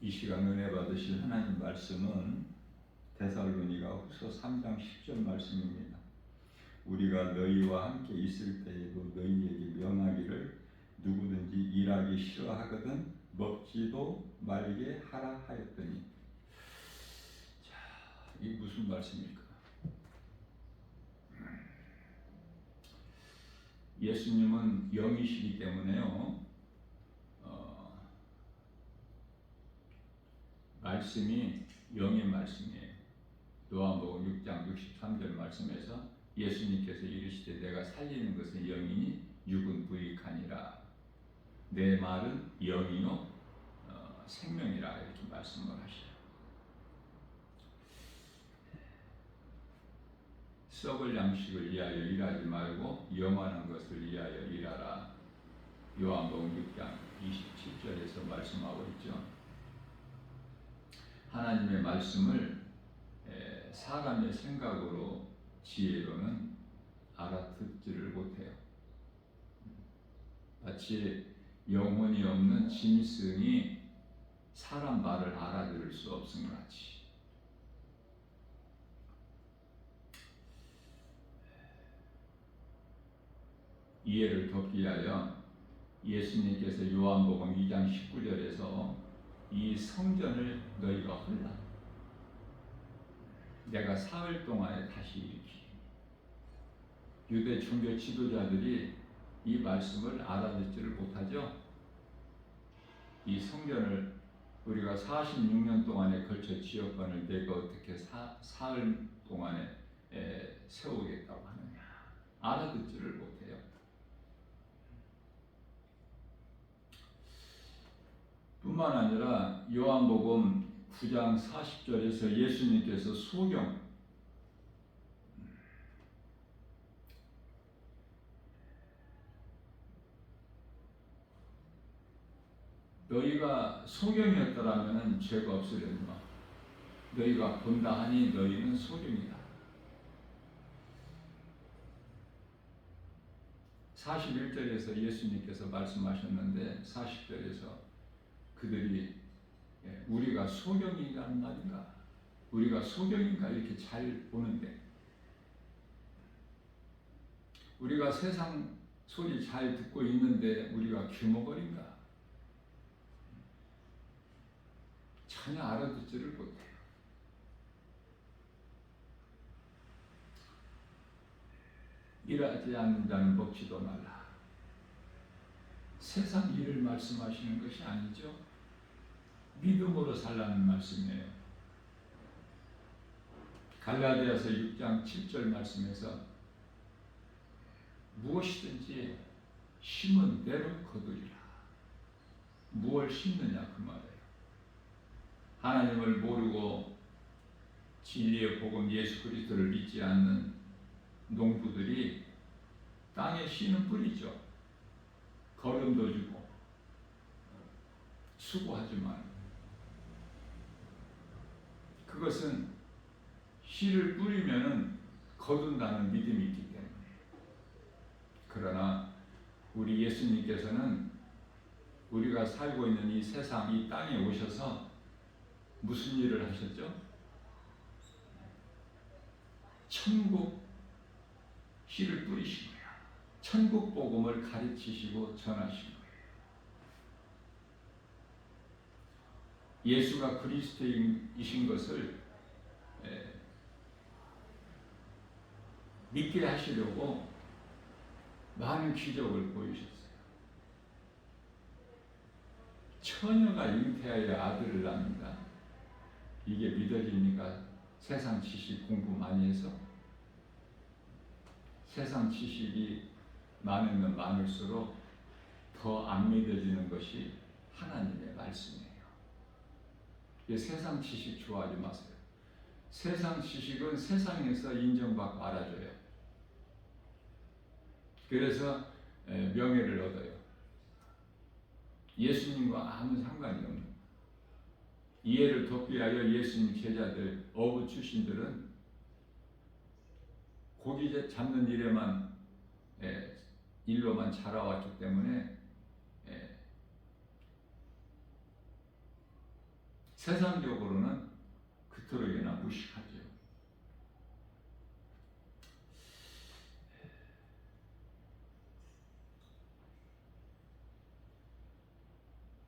이 시간 은혜 받으실 하나님 말씀은 데살로니가 후서 3장 10절 말씀입니다. 우리가 너희와 함께 있을 때에도 너희에게 명하기를 누구든지 일하기 싫어하거든 먹지도 말게 하라 하였더니. 자, 이게 무슨 말씀일까? 예수님은 영이시기 때문에요. 말씀이 영의 말씀이에요. 요한복음 6장 63절 말씀에서 예수님께서 이르시되 내가 살리는 것은 영이니 육은 부익하니라. 내 말은 영이요 생명이라 이렇게 말씀을 하셔요. 썩을 양식을 위하여 일하지 말고 영원한 것을 위하여 일하라. 요한복음 6장 27절에서 말씀하고 있죠. 하나님의 말씀을 사람의 생각으로 지혜로는 알아듣지를 못해요. 마치 영혼이 없는 짐승이 사람 말을 알아들을 수 없음 같이. 이해를 돕기 위하여 예수님께서 요한복음 2장 19절에서 이 성전을 너희가 헐라. 내가 사흘 동안에 다시 일으키리. 유대 종교 지도자들이 이 말씀을 알아듣지를 못하죠. 이 성전을 우리가 46년 동안에 걸쳐 지었건을 내가 어떻게 사흘 동안에 세우겠다고 하느냐. 알아듣지를 못해요. 뿐만 아니라 요한복음 9장 40절에서 예수님께서 소경, 너희가 소경이었더라면 죄가 없으려니와 너희가 본다 하니 너희는 소경이다. 41절에서 예수님께서 말씀하셨는데 40절에서 그들이 우리가 소경이라는 말인가? 우리가 소경인가? 이렇게 잘 보는데 우리가 세상 소리 잘 듣고 있는데 우리가 귀머거린가? 전혀 알아듣지를 못해요. 일하지 않는 자는 먹지도 말라. 세상 일을 말씀하시는 것이 아니죠. 믿음으로 살라는 말씀이에요. 갈라디아서 6장 7절 말씀에서 무엇이든지 심은 대로 거두리라. 무엇을 심느냐 그 말이에요. 하나님을 모르고 진리의 복음 예수 그리스도를 믿지 않는 농부들이 땅에 씨는 뿌리죠. 거름도 주고 수고하지만 그것은 씨를 뿌리면은 거둔다는 믿음이 있기 때문에. 그러나 우리 예수님께서는 우리가 살고 있는 이 세상, 이 땅에 오셔서 무슨 일을 하셨죠? 천국 씨를 뿌리신 거야. 천국 복음을 가르치시고 전하신 거예요. 예수가 그리스도이신 것을 믿게 하시려고 많은 기적을 보이셨어요. 처녀가 잉태하여 아들을 낳는다. 이게 믿어집니까? 세상 지식 공부 많이 해서? 세상 지식이 많으면 많을수록 더 안 믿어지는 것이 하나님의 말씀이에요. 세상 지식 좋아하지 마세요. 세상 지식은 세상에서 인정받고 알아줘요. 그래서 명예를 얻어요. 예수님과 아무 상관이 없는. 이해를 돕기 위하여 예수님 제자들, 어부 출신들은 고기 잡는 일로만 자라왔기 때문에 세상적으로는 그토록이나 무식하죠.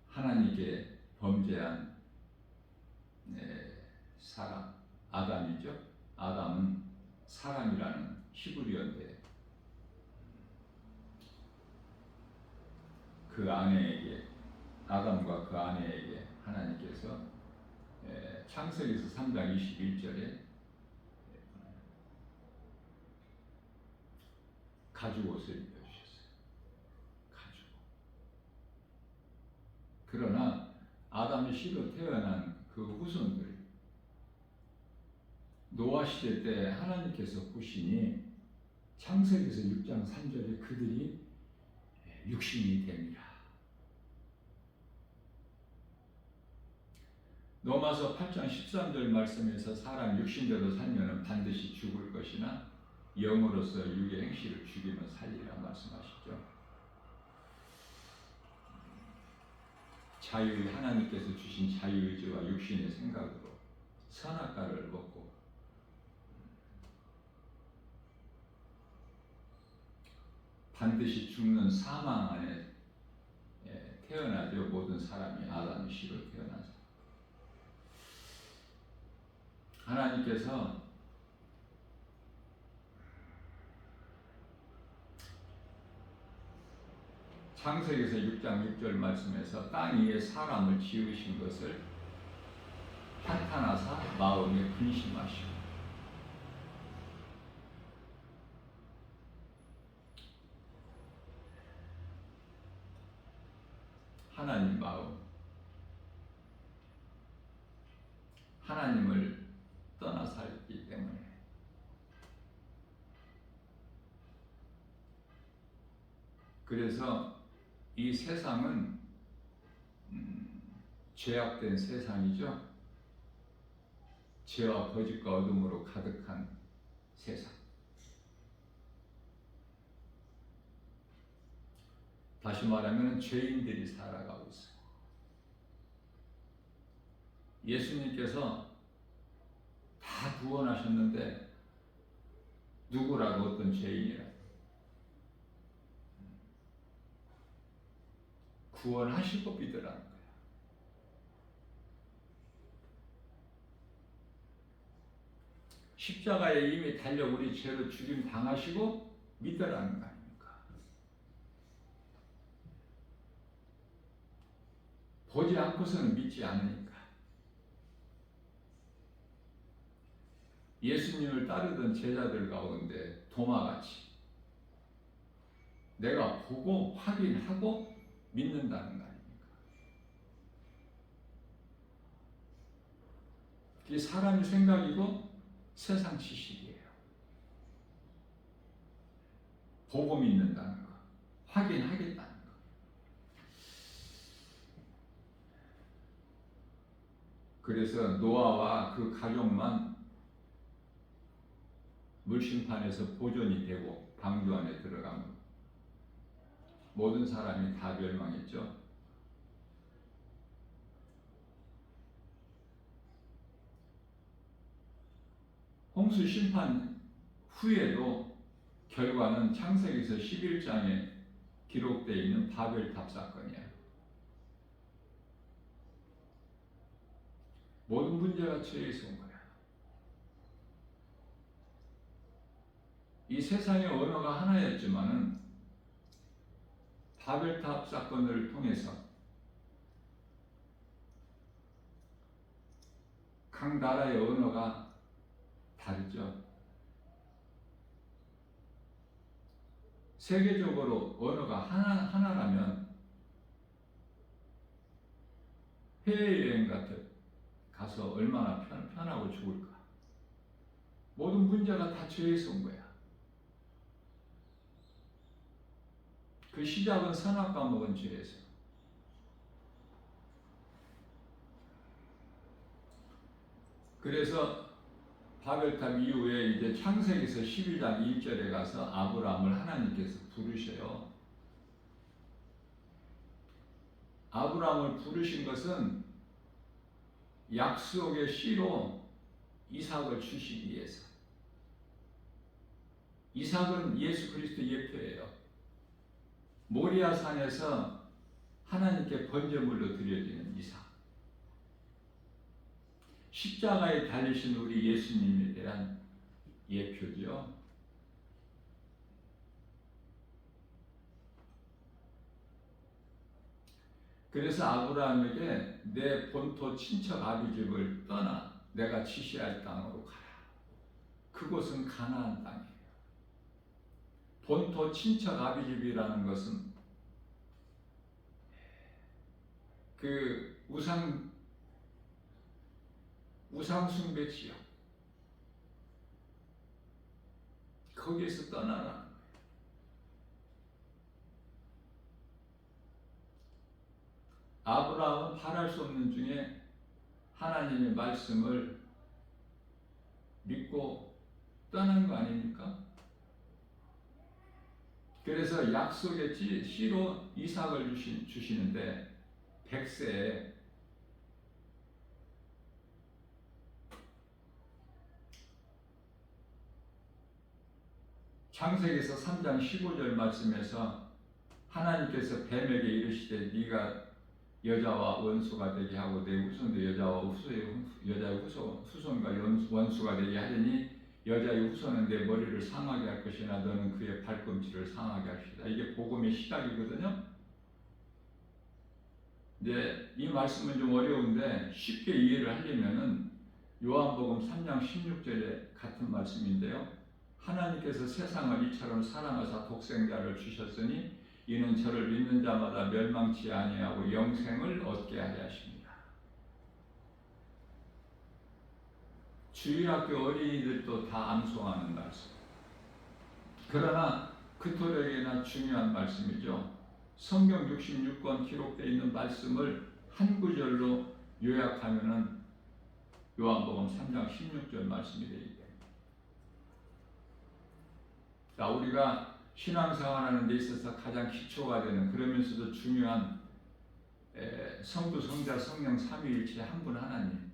하나님께 범죄한 사람, 아담이죠. 아담은 사람이라는 히브리어인데 그 아내에게, 아담과 그 아내에게 하나님께서 창세기에서 3장 21절에 가죽옷을 입혀주셨어요. 가죽. 그러나 아담의 씨로 태어난 그 후손들, 노아 시대 때 하나님께서 보시니 창세기에서 6장 3절에 그들이 육신이 됩니다. 로마서 8장 13절 말씀에서 사람 육신대로 살면 반드시 죽을 것이나 영으로서 육의 행실을 죽이면 살리라 말씀하시죠. 자유의 하나님께서 주신 자유의지와 육신의 생각으로 선악과를 먹고 반드시 죽는 사망 안에 태어나죠. 모든 사람이 아담의 씨로 태어나서 하나님께서 창세기에서 6장 6절 말씀에서 땅 위에 사람을 지으신 것을 한탄하사 마음에 근심하시고 하나님 마음, 하나님을 떠나 살기 때문에 그래서 이 세상은 죄악된 세상이죠. 죄와 거짓과 어둠으로 가득한 세상. 다시 말하면 죄인들이 살아가고 있어요. 예수님께서 다 구원하셨는데 누구라고 어떤 죄인이라고 구원하실 법 믿으라는 거예요. 십자가에 이미 달려 우리 죄로 죽임 당하시고 믿으라는 거 아닙니까? 보지 않고서는 믿지 않으니까. 예수님을 따르던 제자들 가운데 도마같이 내가 보고 확인하고 믿는다는 거 아닙니까? 그게 사람의 생각이고 세상 지식이에요. 보고 믿는다는 거, 확인하겠다는 거. 그래서 노아와 그 가족만 물심판에서 보존이 되고 방주 안에 들어가면 모든 사람이 다 멸망했죠. 홍수 심판 후에도 결과는 창세기에서 11장에 기록되어 있는 바벨탑 사건이에요. 모든 문제가 죄에서 온 거야. 이 세상의 언어가 하나였지만은 바벨탑 사건을 통해서 각 나라의 언어가 다르죠. 세계적으로 언어가 하나라면 해외여행 가서 얼마나 편하고 좋을까. 모든 문제가 다 죄에서 온 거야. 그 시작은 선악과 먹은 죄에서. 그래서 바벨탑 이후에 이제 창세기에서 11장 1절에 가서 아브라함을 하나님께서 부르셔요. 아브라함을 부르신 것은 약속의 씨로 이삭을 주시기 위해서. 이삭은 예수 그리스도 예표예요. 모리아 산에서 하나님께 번제물로 드려지는 이삭. 십자가에 달리신 우리 예수님에 대한 예표죠. 그래서 아브라함에게 내 본토 친척 아비집을 떠나 내가 지시할 땅으로 가라. 그곳은 가나안 땅이에요. 본토 친척 아비집이라는 것은 그 우상 숭배 지역, 거기에서 떠나라는 거예요. 아브라함은 바랄 수 없는 중에 하나님의 말씀을 믿고 떠난 거 아닙니까? 그래서 약속의 씨로 이삭을 주시는데 100세에 창세기에서 3장 15절 말씀에서 하나님께서 뱀에게 이르시되 네가 여자와 원수가 되게 하고 내 후손도 여자와 여자의 후손과 원수가 되게 하리니 여자의 후손은 내 머리를 상하게 할 것이나 너는 그의 발꿈치를 상하게 할시다. 이게 복음의 시작이거든요. 이제 이 말씀은 좀 어려운데 쉽게 이해를 하려면은 요한복음 3장 16절에 같은 말씀인데요. 하나님께서 세상을 이처럼 사랑하사 독생자를 주셨으니 이는 저를 믿는 자마다 멸망치 아니하고 영생을 얻게 하려 하십니다. 주일학교 어린이들도 다 암송하는 말씀. 그러나 그토록이나 중요한 말씀이죠. 성경 66권 기록되어 있는 말씀을 한 구절로 요약하면은 요한복음 3장 16절 말씀이 되기 때문에. 자, 우리가 신앙생활하는 데 있어서 가장 기초가 되는 그러면서도 중요한 성부, 성자, 성령 삼위일체 한 분 하나님.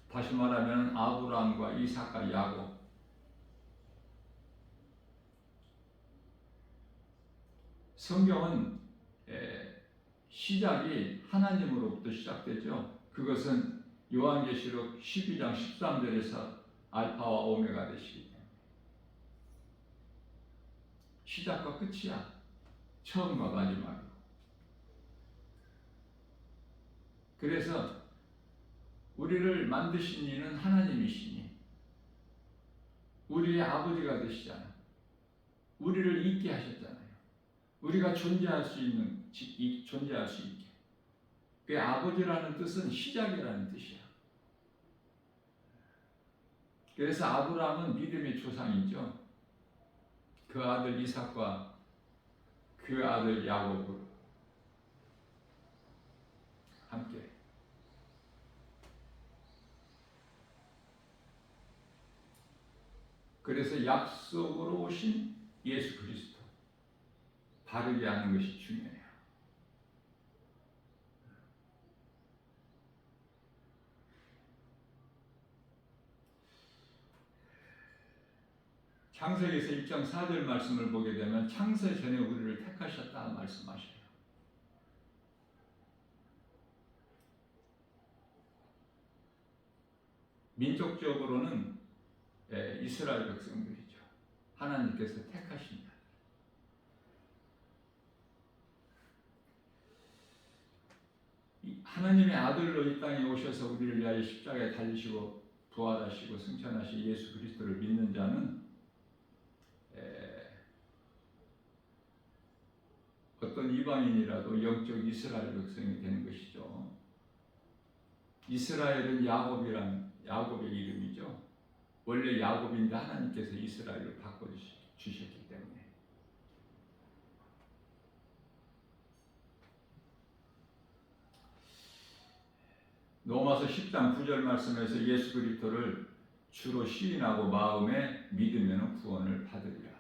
다시 말하면 아브라함과 이삭과 야곱. 성경은 시작이 하나님으로부터 시작되죠. 그것은 요한계시록 12장 13절에서 알파와 오메가 되시기 때문에 시작과 끝이야. 처음과 마지막이고. 그래서 우리를 만드신 이는 하나님이시니 우리의 아버지가 되시잖아요. 우리를 있게 하셨잖아요. 우리가 존재할 수 있게. 그 아버지라는 뜻은 시작이라는 뜻이야. 그래서 아브라함은 믿음의 조상이죠. 그 아들 이삭과 그 아들 야곱으로 함께. 그래서 약속으로 오신 예수 그리스도 바르게 하는 것이 중요해요. 창세기에서 1장 4절 말씀을 보게 되면 창세 전에 우리를 택하셨다 말씀하셔요. 민족적으로는 이스라엘 백성들이죠. 하나님께서 택하신 자. 하나님의 아들로 이 땅에 오셔서 우리를 위하여 십자가에 달리시고 부활하시고 승천하신 예수 그리스도를 믿는 자는 어떤 이방인이라도 영적 이스라엘 백성이 되는 것이죠. 이스라엘은 야곱의 이름이죠. 원래 야곱인데 하나님께서 이스라엘을 바꿔주셨기 때문에. 로마서 10장 9절 말씀에서 예수 그리스도를 주로 시인하고 마음에 믿으면 구원을 받으리라.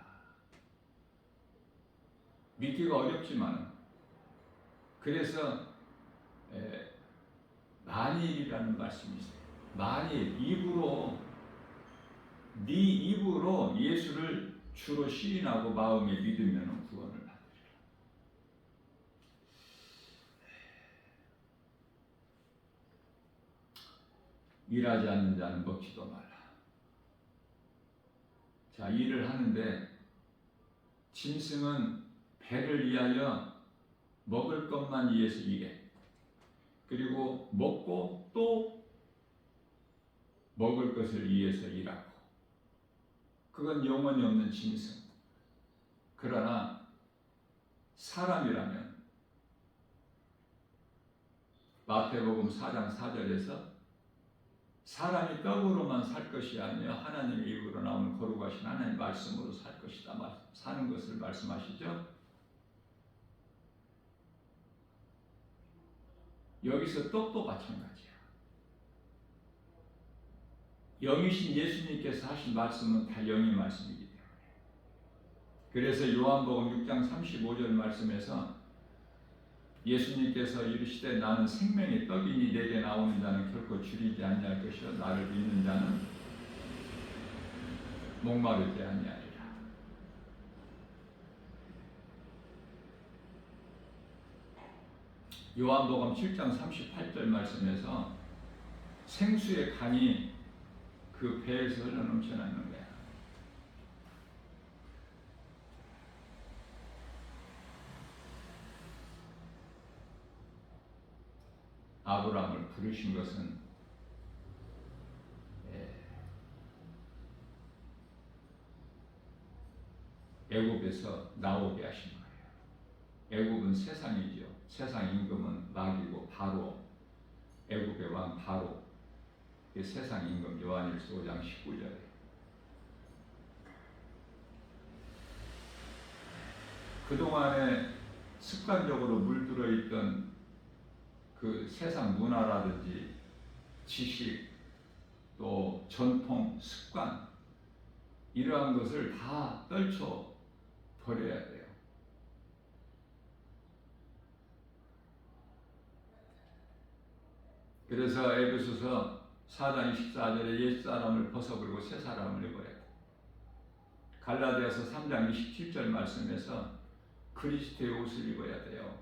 믿기가 어렵지만 그래서 만일이라는 말씀이 있어요. 만일 네 입으로 예수를 주로 시인하고 마음에 믿으면 구원을 받으리라. 일하지 않는 자는 먹지도 말라. 자, 일을 하는데 짐승은 배를 위하여 먹을 것만 위해서 일해. 그리고 먹고 또 먹을 것을 위해서 일하고. 그건 영혼이 없는 짐승. 그러나 사람이라면 마태복음 4장 4절에서 사람이 떡으로만 살 것이 아니라 하나님의 입으로 나오는 거룩하신 하나님의 말씀으로 살 것이다. 사는 것을 말씀하시죠. 여기서 떡도 마찬가지야. 영이신 예수님께서 하신 말씀은 다 영의 말씀이기 때문에. 그래서 요한복음 6장 35절 말씀에서 예수님께서 이르시되 나는 생명의 떡이니 내게 나오는 자는 결코 줄이지 아니할 것이요 나를 믿는 자는 목마르지 아니하리라. 요한복음 7장 38절 말씀에서 생수의 강이 그 배에서 흘러넘쳐나는 거야. 아브라함을 부르신 것은 애굽에서 나오게 하신 거예요. 애굽은 세상이죠. 세상 임금은 마귀고 바로 애굽의 왕 바로 세상 임금 요한일서 5장 19절에 그동안에 습관적으로 물들어 있던 그 세상 문화라든지 지식 또 전통 습관 이러한 것을 다 떨쳐 버려야 돼요. 그래서 에베소서 4장 24절에 옛 사람을 벗어버리고 새 사람을 입어야 돼요. 갈라디아서 3장 27절 말씀에서 그리스도의 옷을 입어야 돼요.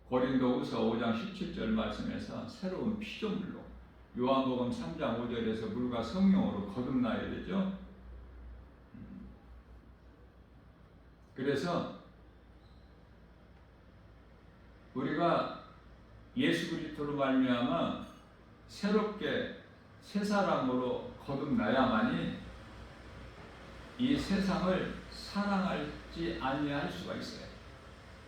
고린도후서 5장 17절 말씀에서 새로운 피조물로 요한복음 3장 5절에서 물과 성령으로 거듭나야 되죠. 그래서 우리가 예수 그리스도로 말미암아 새롭게 새 사람으로 거듭나야만이 이 세상을 사랑하지 아니할 수가 있어요.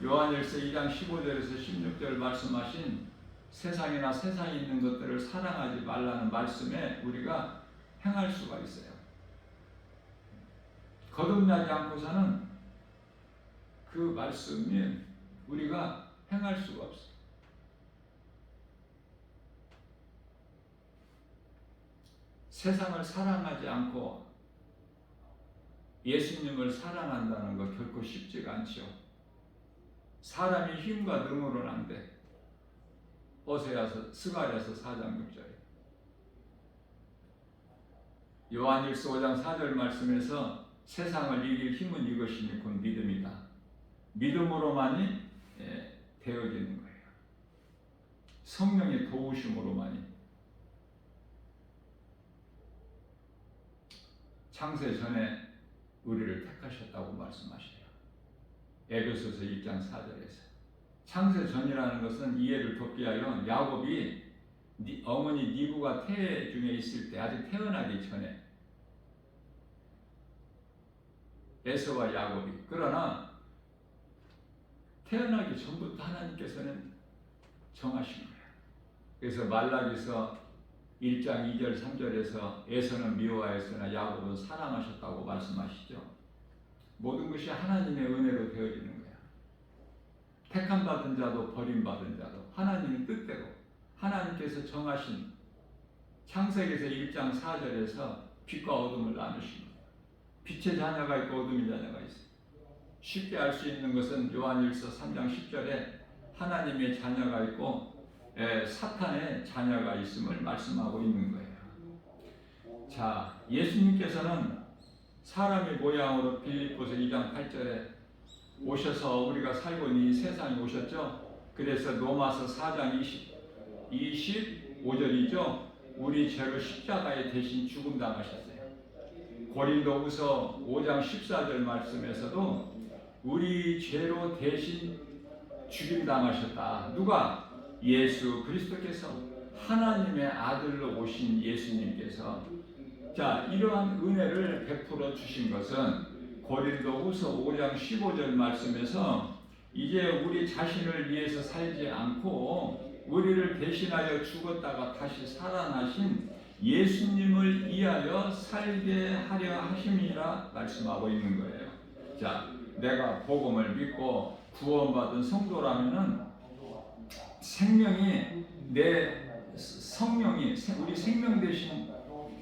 요한일서 2장 15절에서 16절 말씀하신 세상이나 세상에 있는 것들을 사랑하지 말라는 말씀에 우리가 행할 수가 있어요. 거듭나지 않고서는 그 말씀이 우리가 행할 수가 없어요. 세상을 사랑하지 않고 예수님을 사랑한다는 것 결코 쉽지가 않죠. 사람이 힘과 능으로는 안 돼. 스가랴서 4장 6절에 요한일서 5장 4절 말씀에서 세상을 이길 힘은 이것이니 곧 믿음이다. 믿음으로만이 되어지는 거예요. 성령의 도우심으로만이. 창세 전에 우리를 택하셨다고 말씀하시네요. 에베소서 1장 4절에서 창세 전이라는 것은 이해를 돕기 위하여 야곱이 어머니 니브가 태에 중에 있을 때 아직 태어나기 전에 에서와 야곱이 그러나 태어나기 전부터 하나님께서는 정하신 거예요. 그래서 말라기서 1장 2절 3절에서 에서는 미워하였으나 야곱은 사랑하셨다고 말씀하시죠. 모든 것이 하나님의 은혜로 되어지는 거예요. 택함받은 자도 버림받은 자도 하나님의 뜻대로 하나님께서 정하신 창세기에서 1장 4절에서 빛과 어둠을 나누신 거예요. 빛의 자녀가 있고 어둠의 자녀가 있어요. 쉽게 알 수 있는 것은 요한일서 3장 10절에 하나님의 자녀가 있고 사탄의 자녀가 있음을 말씀하고 있는 거예요. 자, 예수님께서는 사람의 모양으로 빌립보서 2장 8절에 오셔서 우리가 살고 있는 이 세상에 오셨죠. 그래서 로마서 4장 25절이죠. 우리 죄로 십자가에 대신 죽음 당하셨어요. 고린도후서 5장 14절 말씀에서도 우리 죄로 대신 죽임 당하셨다. 누가? 예수 그리스도께서, 하나님의 아들로 오신 예수님께서. 자, 이러한 은혜를 베풀어 주신 것은 고린도후서 5장 15절 말씀에서 이제 우리 자신을 위해서 살지 않고 우리를 대신하여 죽었다가 다시 살아나신 예수님을 위하여 살게 하려 하심이라 말씀하고 있는 거예요. 자, 내가 복음을 믿고 구원받은 성도라면은 생명이 성령이 우리 생명 대신,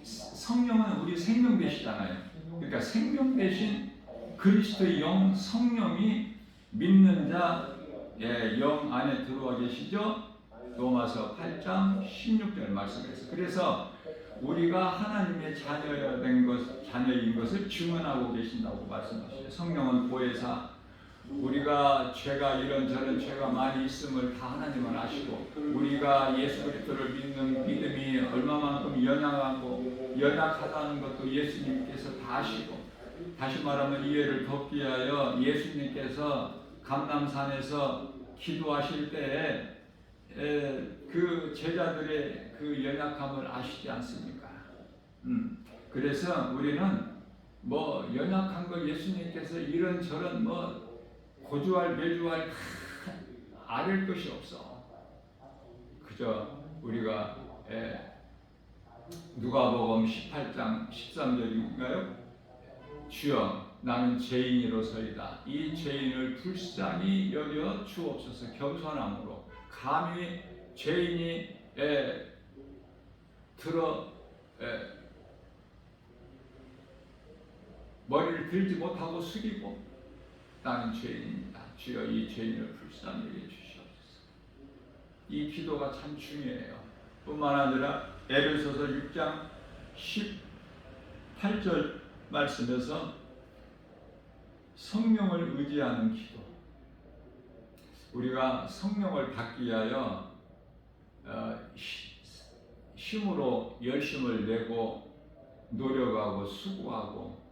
성령은 우리 생명 되시잖아요. 그러니까 생명 대신 그리스도의 영 성령이 믿는 자의 영 안에 들어와 계시죠. 로마서 8장 16절 말씀에서. 그래서 우리가 하나님의 자녀인 것을 증언하고 계신다고 말씀하시죠. 성령은 보혜사, 우리가 죄가 이런저런 죄가 많이 있음을 다 하나님은 아시고, 우리가 예수 그리스도를 믿는 믿음이 얼마만큼 연약하다는 것도 예수님께서 다 아시고, 다시 말하면 이해를 돕기 위하여 예수님께서 감람산에서 기도하실 때에 그 제자들의 그 연약함을 아시지 않습니까? 그래서 우리는 뭐 연약한 거 예수님께서 이런저런 뭐 고주할 매주할 다 아릴 것이 없어. 그저 우리가 누가복음 18장 13절인가요? 주여 나는 죄인이로소이다. 이 죄인을 불쌍히 여겨 주옵소서. 겸손함으로 감히 죄인이 머리를 들지 못하고 숙이고 나는 죄인입니다. 주여 이 죄인을 불쌍히 여겨 주시옵소서. 이 기도가 참 중요해요. 뿐만 아니라 에베소서 6장 18절 말씀에서 성령을 의지하는 기도. 우리가 성령을 받기 위하여 힘으로 열심을 내고 노력하고 수고하고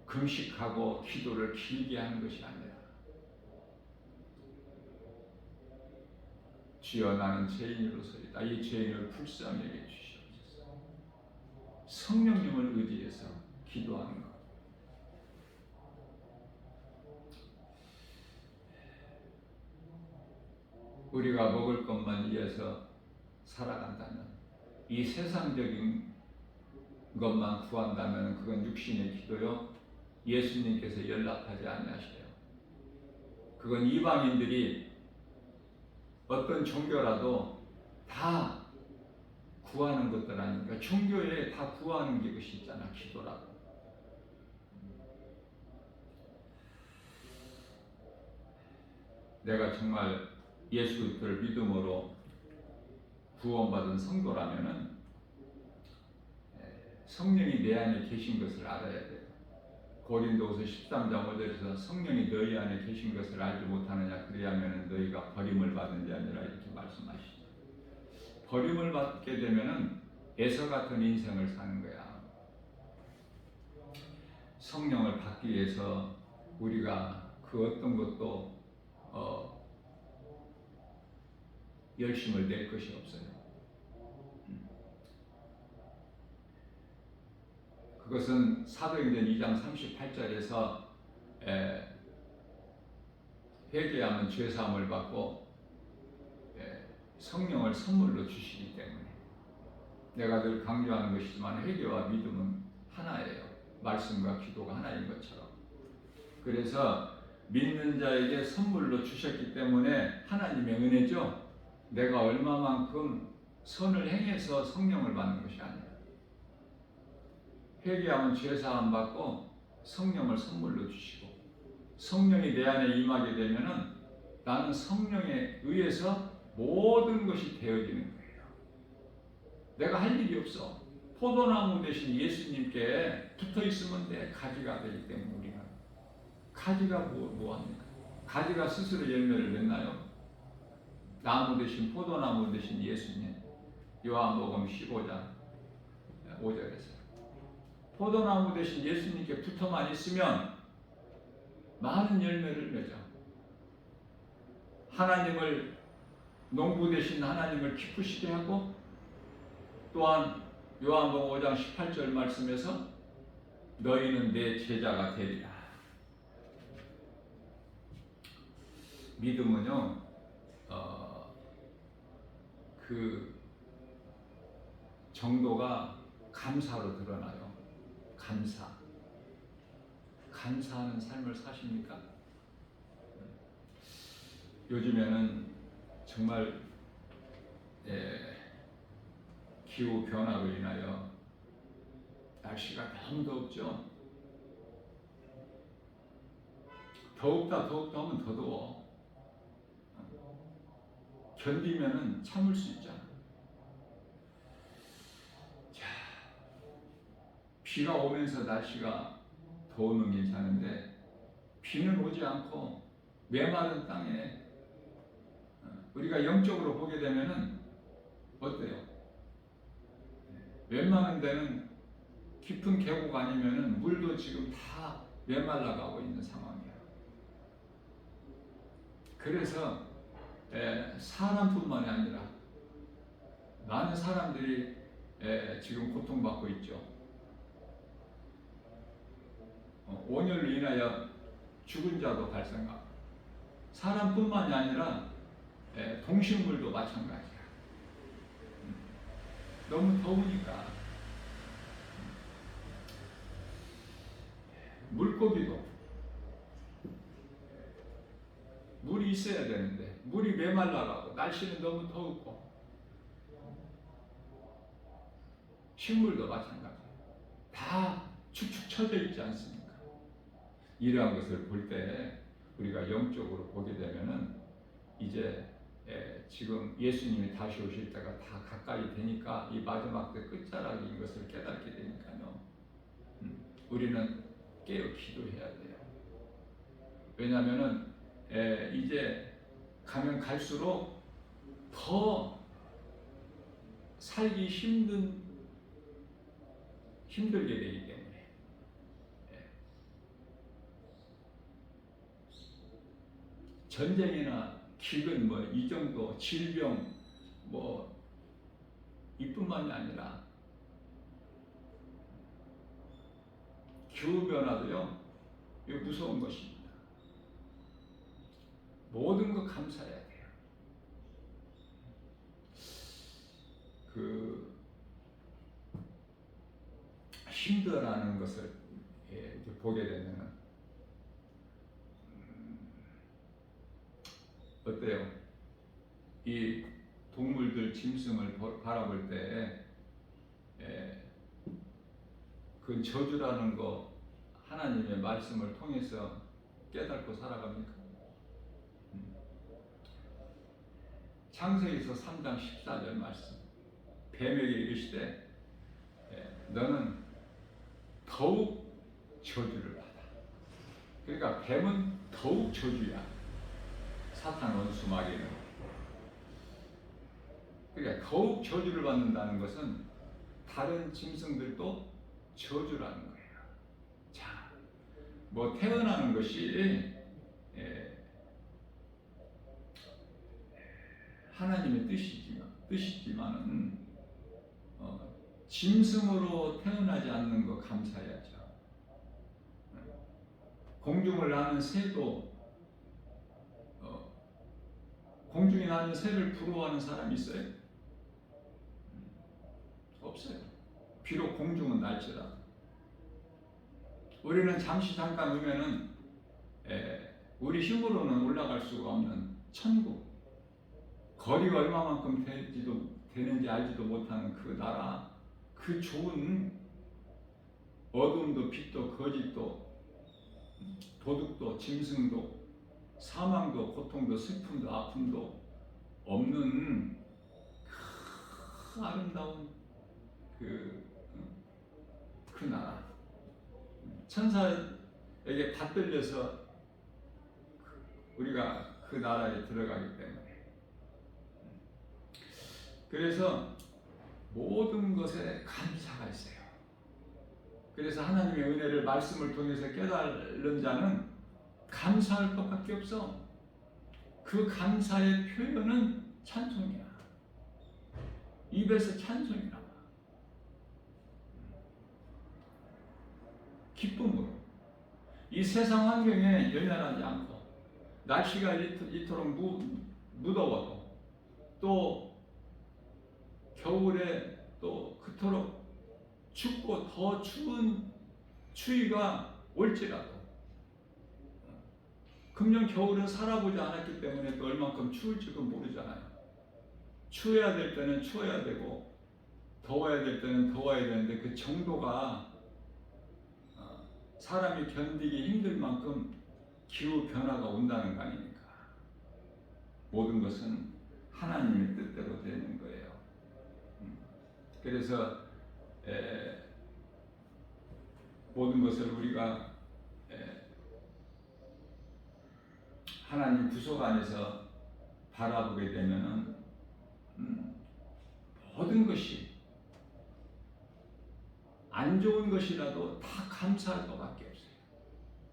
금식하고 기도를 길게 하는 것이 아니라, 주여 나는 죄인으로서이다. 이 죄인을 불쌍히 여겨 주시옵소서. 성령님을 의지해서 기도하는 것. 우리가 먹을 것만 위해서 살아간다면, 이 세상적인 것만 구한다면 그건 육신의 기도요. 예수님께서 연락하지 아니하시래요. 그건 이방인들이 어떤 종교라도 다 구하는 것들 아닙니까? 종교에 다 구하는 게 것이 있잖아, 기도라고. 내가 정말 예수 그리스도를 믿음으로 구원받은 성도라면은 성령이 내 안에 계신 것을 알아야 돼요. 고린도후서 13장 5절에서 성령이 너희 안에 계신 것을 알지 못하느냐, 그리하면 너희가 버림을 받은 자 아니라 이렇게 말씀하시죠. 버림을 받게 되면은 에서 같은 인생을 사는 거야. 성령을 받기 위해서 우리가 그 어떤 것도 열심을 낼 것이 없어요. 그것은 사도행전 2장 38절에서 회개하면 죄사함을 받고 성령을 선물로 주시기 때문에, 내가 늘 강조하는 것이지만 회개와 믿음은 하나예요. 말씀과 기도가 하나인 것처럼. 그래서 믿는 자에게 선물로 주셨기 때문에 하나님의 은혜죠. 내가 얼마만큼 선을 행해서 성령을 받는 것이 아니에요. 회개하면 죄사함 받고 성령을 선물로 주시고, 성령이 내 안에 임하게 되면은 나는 성령에 의해서 모든 것이 되어지는 거예요. 내가 할 일이 없어. 포도나무 대신 예수님께 붙어 있으면 돼. 가지가 되기 때문에 우리가. 가지가 뭐합니까? 가지가 스스로 열매를 맺나요? 나무 대신 포도나무 대신 예수님. 요한복음 15장 5절에서 포도나무 대신 예수님께 붙어만 있으면 많은 열매를 맺어. 하나님을 농부 대신 하나님을 기쁘시게 하고, 또한 요한복음 5장 18절 말씀에서 너희는 내 제자가 되리라. 믿음은요, 그 정도가 감사로 드러나요. 감사하는 삶을 사십니까? 요즘에는 정말 기후 변화로 인하여 날씨가 너무 덥죠. 더욱다 하면 더 더워. 견디면은 참을 수 있잖아. 자, 비가 오면서 날씨가 더우면 괜찮은데 비는 오지 않고 메마른 땅에 우리가 영적으로 보게 되면은 어때요? 웬만한 데는 깊은 계곡 아니면은 물도 지금 다 메말라가고 있는 상황이야. 그래서 사람뿐만이 아니라 많은 사람들이 지금 고통받고 있죠. 온열로 인하여 죽은 자도 발생하고, 사람뿐만이 아니라 동식물도 마찬가지야. 너무 더우니까 물고기도 물이 있어야 되는데 물이 메말라가고 날씨는 너무 더웠고, 식물도 마찬가지야. 다 축축 처져 있지 않습니까? 이러한 것을 볼 때 우리가 영적으로 보게 되면은 이제 지금 예수님이 다시 오실 때가 다 가까이 되니까 이 마지막 때 끝자락인 것을 깨닫게 되니까요. 우리는 깨어 기도해야 돼요. 왜냐하면은 이제 가면 갈수록 더 살기 힘들게 되기 때문에 전쟁이나 기근 뭐 이 정도 질병 뭐 이뿐만이 아니라 기후 변화도요, 이거 무서운 것입니다. 모든 거 감사해야 돼요. 그 힘들어하는 것을 이렇게 보게 되면은 어때요? 이 동물들 짐승을 바라볼 때 그 저주라는 거 하나님의 말씀을 통해서 깨닫고 살아갑니까? 창세기서 3장 14절 말씀, 뱀에게 이르시되 너는 더욱 저주를 받아. 그러니까 뱀은 더욱 저주야. 사탄 원수 마귀는. 그러니까 더욱 저주를 받는다는 것은 다른 짐승들도 저주라는 거예요. 자, 뭐 태어나는 것이 하나님의 뜻이지만은 짐승으로 태어나지 않는 거 감사해야죠. 공중을 나는 새도 공중에 나는 새를 부러워하는 사람이 있어요? 없어요. 비록 공중은 날지라도 우리는 잠깐 오면은 우리 힘으로는 올라갈 수가 없는 천국, 거리가 얼마만큼 되는지 알지도 못하는 그 나라, 그 좋은 어둠도 빛도 거짓도 도둑도 짐승도 사망도 고통도 슬픔도 아픔도 없는 그 아름다운 그 나라. 천사에게 받들려서 우리가 그 나라에 들어가기 때문에. 그래서 모든 것에 감사가 있어요. 그래서 하나님의 은혜를 말씀을 통해서 깨달은 자는 감사할 것밖에 없어. 그 감사의 표현은 찬송이야. 입에서 찬송이 나와. 기쁨으로. 이 세상 환경에 연연하지 않고 날씨가 이토록 무더워도 또 겨울에 또 그토록 춥고 더 추운 추위가 올지라도 금년 겨울은 살아보지 않았기 때문에 또 얼만큼 추울지도 모르잖아요. 추워야 될 때는 추워야 되고 더워야 될 때는 더워야 되는데 그 정도가 사람이 견디기 힘들 만큼 기후 변화가 온다는 거 아닙니까? 모든 것은 하나님의 뜻대로 되는 거예요. 그래서 모든 것을 우리가 하나님 구속 안에서 바라보게 되면은 모든 것이 안 좋은 것이라도 다 감사할 것밖에 없어요.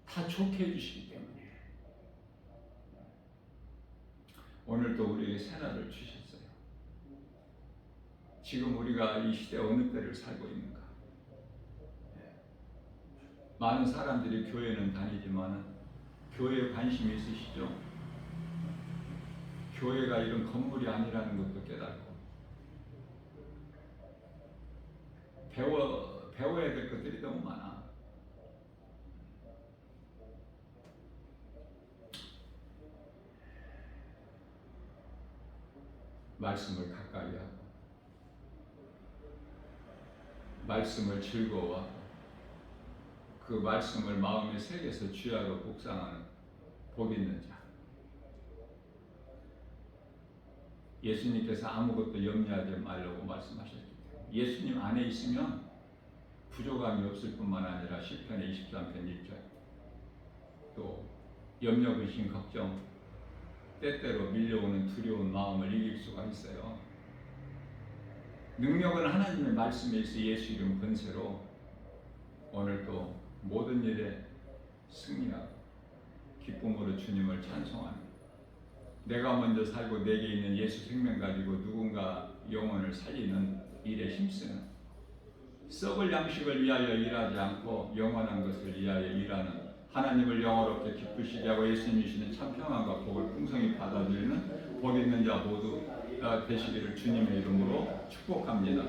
다 좋게 해주시기 때문에. 오늘도 우리에게 새날을 주셨어요. 지금 우리가 이 시대 어느 때를 살고 있는가? 많은 사람들이 교회는 다니지만 교회에 관심이 있으시죠? 교회가 이런 건물이 아니라는 것도 깨닫고 배워야 될 것들이 너무 많아. 말씀을 가까이 하고 말씀을 즐거워하고 그 말씀을 마음에 새겨서 주야로 묵상하는 복 있는 자. 예수님께서 아무것도 염려하지 말라고 말씀하셨기 때문에 예수님 안에 있으면 부족함이 없을 뿐만 아니라 시편의 23편 1절 또 염려, 근심, 걱정 때때로 밀려오는 두려운 마음을 이길 수가 있어요. 능력은 하나님의 말씀에 있어 예수 이름 권세로 오늘도 모든 일에 승리하고 기쁨으로 주님을 찬송하는 내가 먼저 살고 내게 있는 예수 생명 가지고 누군가 영혼을 살리는 일에 힘쓰는 썩을 양식을 위하여 일하지 않고 영원한 것을 위하여 일하는 하나님을 영원롭게 기쁘시게 하고 예수님 주시는 참 평안과 복을 풍성히 받아들이는 복 있는 자 모두 되시기를 주님의 이름으로 축복합니다.